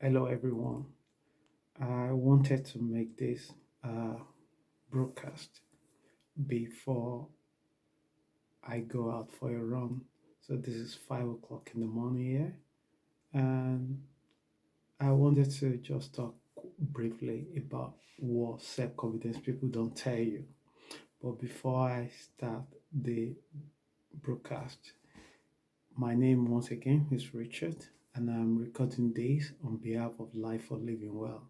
Hello, everyone. I wanted to make this uh, broadcast before I go out for a run. So, this is 5 o'clock in the morning here, and I wanted to just talk briefly about what self confidence people don't tell you. But before I start the broadcast, my name once again is Richard, and I'm recording this on behalf of Life for Living Well.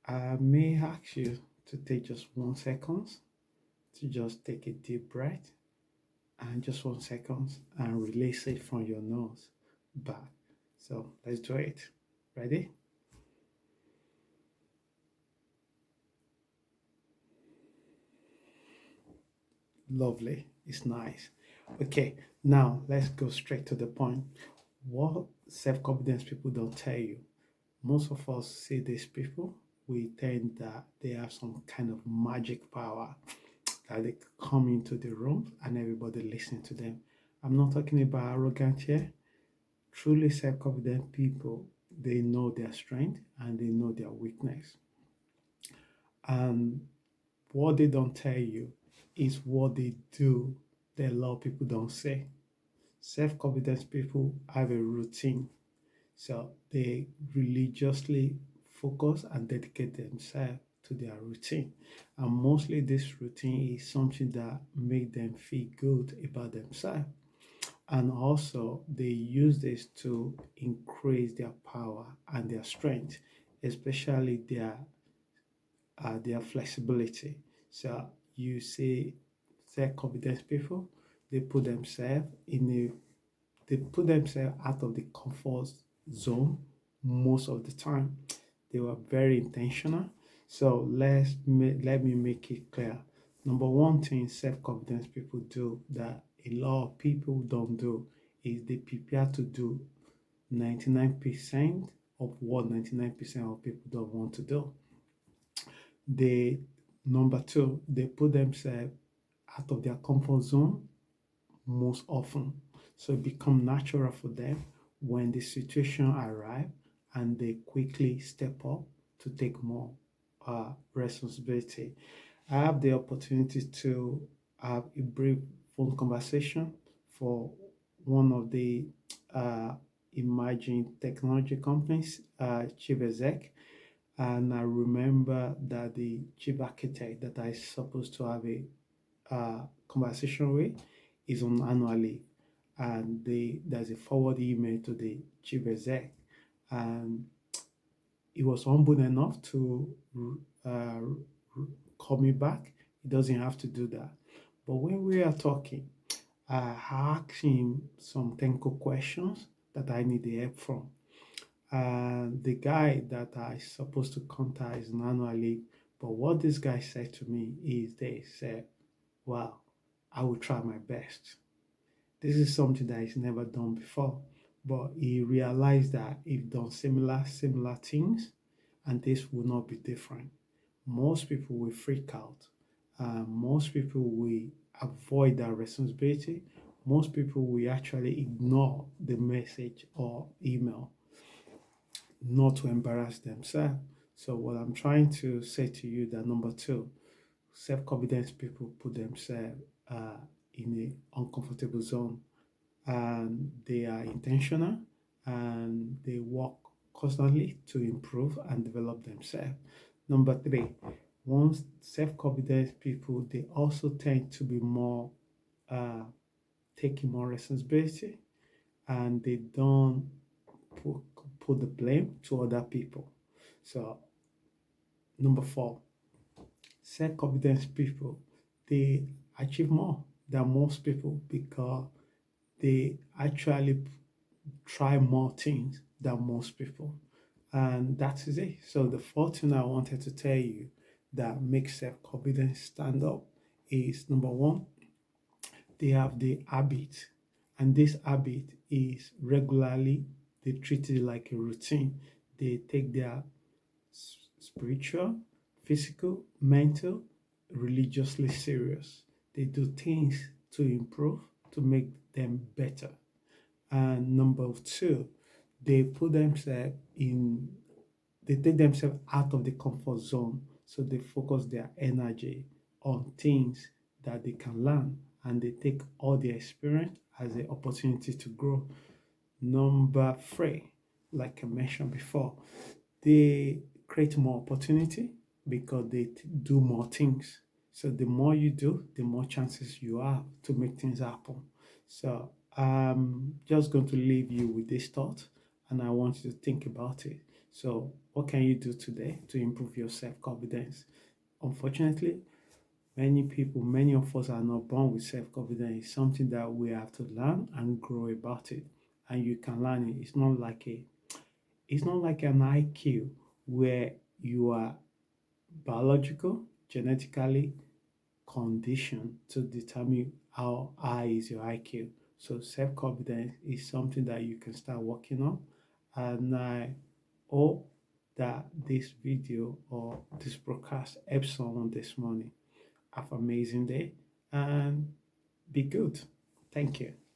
I may ask you to take just 1 second to just take a deep breath and just 1 second and release it from your nose back. So let's do it. Ready? Lovely. It's nice. Okay, now let's go straight to the point. What self confidence people don't tell you. Most of us see these people, we think that they have some kind of magic power that they come into the room and everybody listen to them. I'm not talking about arrogant here. Truly self confident people, they know their strength and they know their weakness. And what they don't tell you is what they do that a lot of people don't say. Self confidence people have a routine, so they religiously focus and dedicate themselves to their routine. And mostly this routine is something that make them feel good about themselves. And also they use this to increase their power and their strength, especially their flexibility. So you see self-confidence people, they put themselves in a they put themselves out of the comfort zone most of the time. They were very intentional. So let me make it clear. Number one thing self-confidence people do that a lot of people don't do is they prepare to do 99% of what 99% of people don't want to do. They Number two, they put themselves out of their comfort zone most often. So it become natural for them when the situation arrive and they quickly step up to take more responsibility. I have the opportunity to have a brief phone conversation for one of the uh, emerging technology companies, chief exec, and I remember that the chief architect that I supposed to have a conversation with is on annual leave, and there's a forward email to the chief exec, and he was humble enough to uh, call me back. He doesn't have to do that, but when we are talking, I asked him some technical questions that I need the help from. And the guy that I supposed to contact is on annual leave. But what this guy said to me is they said, "Wow, I will try my best." This is something that he's never done before. But he realized that he've done similar things and this will not be different. Most people will freak out. Most people will avoid that responsibility. Most people will actually ignore the message or email not to embarrass themselves. So what I'm trying to say to you that number two, self-confidence people put themselves in an uncomfortable zone and they are intentional and they work constantly to improve and develop themselves. Number three, once self-confidence people, they also tend to be more uh, taking more responsibility and they don't put, put the blame to other people. So number four, self-confidence people, they achieve more than most people because they actually try more things than most people. And that is it. So the fourth thing I wanted to tell you that makes self-confidence stand up is number one, they have the habit. And this habit is regularly, they treat it like a routine. They take their spiritual, physical, mental, religiously serious. They do things to improve, to make them better. And number two, they put themselves in, they take themselves out of the comfort zone. So they focus their energy on things that they can learn, and they take all the experience as an opportunity to grow. Number three, like I mentioned before, they create more opportunity because they do more things. So the more you do, the more chances you have to make things happen. So I'm just going to leave you with this thought, and I want you to think about it. So what can you do today to improve your self-confidence? Unfortunately, many people, many of us are not born with self-confidence. It's something that we have to learn and grow about it. And you can learn it. It's not like an IQ where you are biological, genetically conditioned to determine how high is your IQ. So self-confidence is something that you can start working on. And I hope that this video or this broadcast helps someone this morning. Have an amazing day and be good. Thank you.